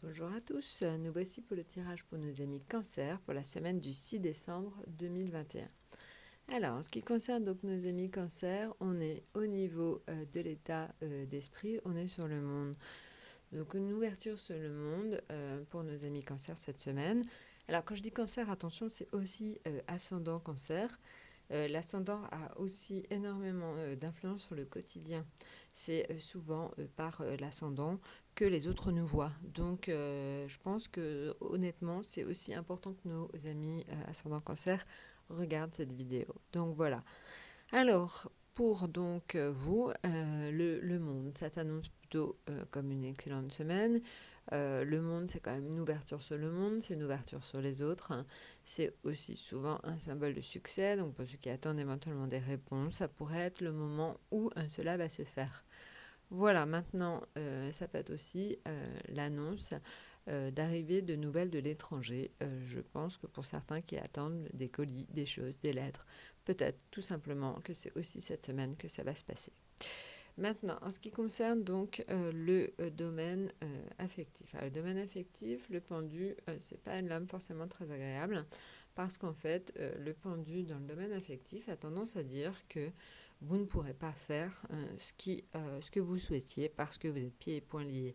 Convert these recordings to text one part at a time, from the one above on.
Bonjour à tous, nous voici pour le tirage pour nos amis Cancer pour la semaine du 6 décembre 2021. Alors, en ce qui concerne donc nos amis Cancer, on est au niveau de l'état d'esprit, on est sur le monde. Donc une ouverture sur le monde pour nos amis Cancer cette semaine. Alors quand je dis Cancer, attention, c'est aussi ascendant Cancer. L'ascendant a aussi énormément d'influence sur le quotidien. C'est souvent par l'ascendant que les autres nous voient. Donc je pense que honnêtement, c'est aussi important que nos amis ascendant Cancer regardent cette vidéo. Donc voilà. Alors, pour donc vous, le monde, ça t'annonce plutôt comme une excellente semaine. Le monde, c'est quand même une ouverture sur le monde, c'est une ouverture sur les autres. Hein. C'est aussi souvent un symbole de succès. Donc, pour ceux qui attendent éventuellement des réponses, ça pourrait être le moment où cela va se faire. Voilà, maintenant, ça peut être aussi l'annonce d'arrivée de nouvelles de l'étranger. Je pense que pour certains qui attendent des colis, des choses, des lettres, peut-être tout simplement que c'est aussi cette semaine que ça va se passer. Maintenant, en ce qui concerne donc le domaine affectif. Alors, le domaine affectif, le pendu, c'est pas une lame forcément très agréable parce qu'en fait, le pendu dans le domaine affectif a tendance à dire que vous ne pourrez pas faire ce que vous souhaitiez parce que vous êtes pieds et poings liés.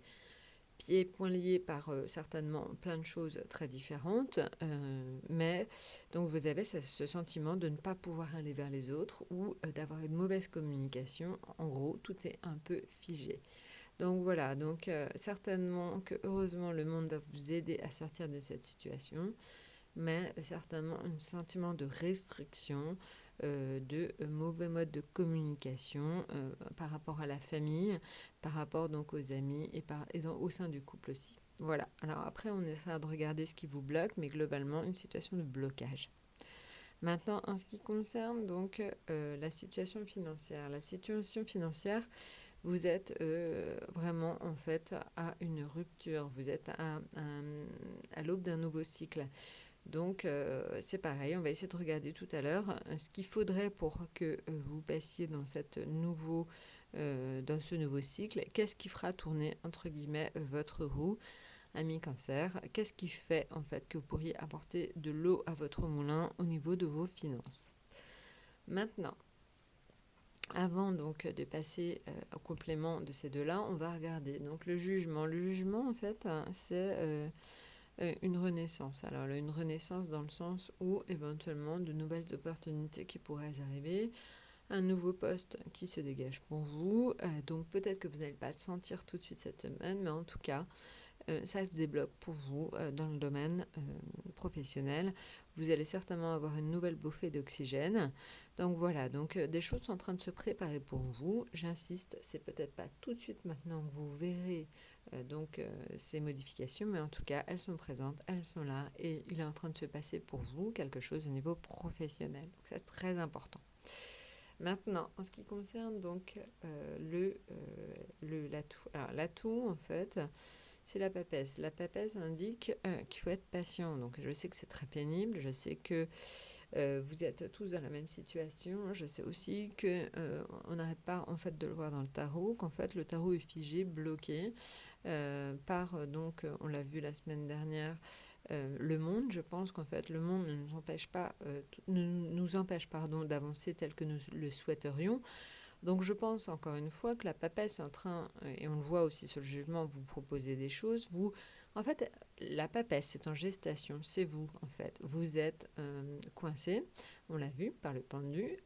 Pieds et poings liés par certainement plein de choses très différentes, mais donc vous avez ce sentiment de ne pas pouvoir aller vers les autres ou d'avoir une mauvaise communication. En gros, tout est un peu figé. Donc voilà, donc certainement que heureusement le monde va vous aider à sortir de cette situation, mais certainement un sentiment de restriction, de mauvais modes de communication par rapport à la famille, par rapport donc aux amis au sein du couple aussi. Voilà, alors après on essaie de regarder ce qui vous bloque, mais globalement une situation de blocage. Maintenant, en ce qui concerne donc la situation financière, vous êtes vraiment en fait à une rupture, vous êtes à l'aube d'un nouveau cycle. Donc c'est pareil, on va essayer de regarder tout à l'heure ce qu'il faudrait pour que vous passiez dans dans ce nouveau cycle. Qu'est-ce qui fera tourner entre guillemets votre roue, ami Cancer? Qu'est-ce qui fait en fait que vous pourriez apporter de l'eau à votre moulin au niveau de vos finances? Maintenant, avant donc de passer au complément de ces deux-là, on va regarder donc le jugement. Le jugement en fait, c'est une renaissance. Alors une renaissance dans le sens où éventuellement de nouvelles opportunités qui pourraient arriver, un nouveau poste qui se dégage pour vous. Donc peut-être que vous n'allez pas le sentir tout de suite cette semaine, mais en tout cas, ça se débloque pour vous dans le domaine professionnel. Vous allez certainement avoir une nouvelle bouffée d'oxygène. Donc voilà, donc des choses sont en train de se préparer pour vous. J'insiste, c'est peut-être pas tout de suite maintenant que vous verrez ces modifications, mais en tout cas, elles sont présentes, elles sont là, et il est en train de se passer pour vous quelque chose au niveau professionnel. Donc ça, c'est très important. Maintenant, en ce qui concerne donc l'atout. Alors l'atout, en fait, c'est la papesse. La papesse indique qu'il faut être patient. Donc je sais que c'est très pénible, je sais que vous êtes tous dans la même situation. Je sais aussi que on n'arrête pas en fait de le voir dans le tarot, qu'en fait le tarot est figé, bloqué on l'a vu la semaine dernière, le monde. Je pense qu'en fait le monde ne nous empêche d'avancer tel que nous le souhaiterions. Donc je pense encore une fois que la papesse est en train, et on le voit aussi sur le jugement, vous proposez des choses, en fait, la papesse est en gestation, c'est vous en fait. Vous êtes coincé, on l'a vu par le pendu.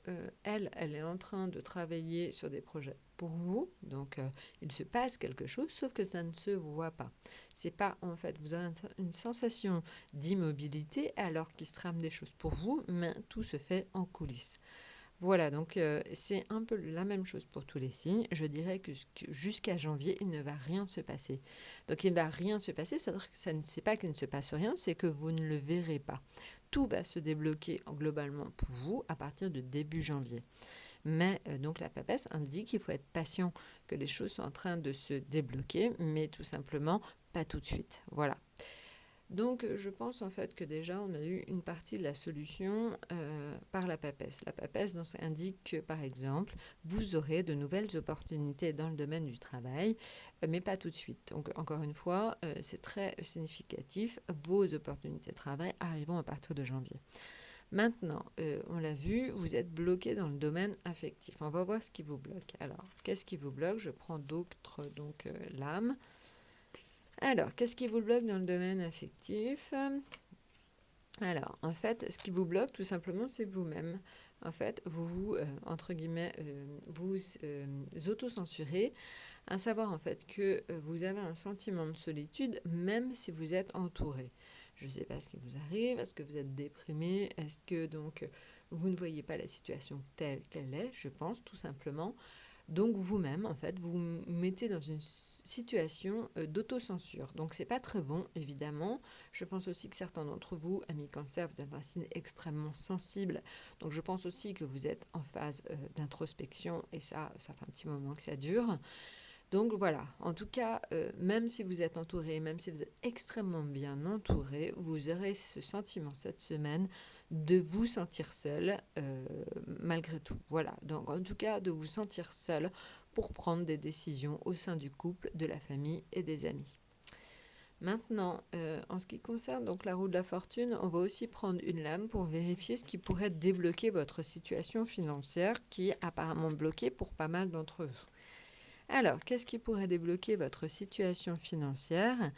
Elle est en train de travailler sur des projets pour vous, donc il se passe quelque chose, sauf que ça ne se voit pas. C'est pas en fait, vous avez une sensation d'immobilité alors qu'il se trame des choses pour vous, mais tout se fait en coulisses. Voilà, donc c'est un peu la même chose pour tous les signes. Je dirais que jusqu'à janvier, il ne va rien se passer. Donc il ne va rien se passer, c'est-à-dire que c'est pas qu'il ne se passe rien, c'est que vous ne le verrez pas. Tout va se débloquer globalement pour vous à partir de début janvier. Mais donc la papesse indique qu'il faut être patient, que les choses sont en train de se débloquer, mais tout simplement pas tout de suite. Voilà. Donc, je pense en fait que déjà, on a eu une partie de la solution par la papesse. La papesse donc, indique que, par exemple, vous aurez de nouvelles opportunités dans le domaine du travail, mais pas tout de suite. Donc, encore une fois, c'est très significatif. Vos opportunités de travail arriveront à partir de janvier. Maintenant, on l'a vu, vous êtes bloqué dans le domaine affectif. On va voir ce qui vous bloque. Alors, qu'est-ce qui vous bloque? Je prends d'autres, donc l'âme. Alors, qu'est-ce qui vous bloque dans le domaine affectif? Alors, en fait, ce qui vous bloque, tout simplement, c'est vous-même. En fait, vous, entre guillemets, vous auto-censurez, à savoir en fait que vous avez un sentiment de solitude, même si vous êtes entouré. Je ne sais pas ce qui vous arrive, est-ce que vous êtes déprimé, est-ce que donc vous ne voyez pas la situation telle qu'elle est, je pense, tout simplement. Donc vous-même, en fait, vous vous mettez dans une situation d'autocensure. Donc c'est pas très bon, évidemment. Je pense aussi que certains d'entre vous, amis cancer, vous êtes un signe extrêmement sensible. Donc je pense aussi que vous êtes en phase d'introspection et ça fait un petit moment que ça dure. Donc voilà, en tout cas, même si vous êtes entouré, même si vous êtes extrêmement bien entouré, vous aurez ce sentiment cette semaine de vous sentir seul malgré tout. Voilà, donc en tout cas de vous sentir seul pour prendre des décisions au sein du couple, de la famille et des amis. Maintenant, en ce qui concerne donc la roue de la fortune, on va aussi prendre une lame pour vérifier ce qui pourrait débloquer votre situation financière qui est apparemment bloquée pour pas mal d'entre vous. Alors, qu'est-ce qui pourrait débloquer votre situation financière?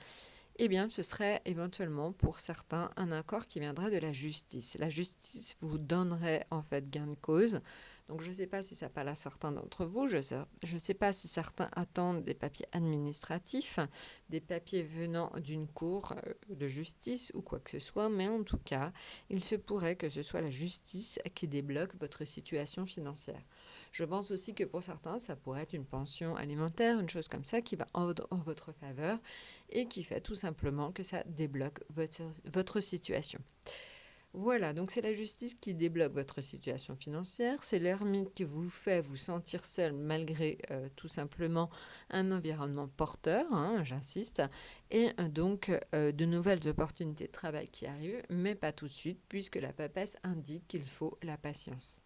Eh bien, ce serait éventuellement pour certains un accord qui viendrait de la justice. La justice vous donnerait en fait gain de cause. Donc, je ne sais pas si ça parle à certains d'entre vous. Je ne sais pas si certains attendent des papiers administratifs, des papiers venant d'une cour de justice ou quoi que ce soit. Mais en tout cas, il se pourrait que ce soit la justice qui débloque votre situation financière. Je pense aussi que pour certains, ça pourrait être une pension alimentaire, une chose comme ça qui va en votre faveur et qui fait tout simplement que ça débloque votre situation. Voilà, donc c'est la justice qui débloque votre situation financière, c'est l'ermite qui vous fait vous sentir seul malgré tout simplement un environnement porteur, hein, j'insiste, et donc de nouvelles opportunités de travail qui arrivent, mais pas tout de suite puisque la papesse indique qu'il faut la patience.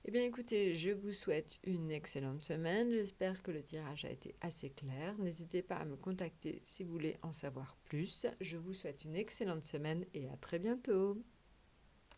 Eh bien écoutez, je vous souhaite une excellente semaine. J'espère que le tirage a été assez clair. N'hésitez pas à me contacter si vous voulez en savoir plus. Je vous souhaite une excellente semaine et à très bientôt.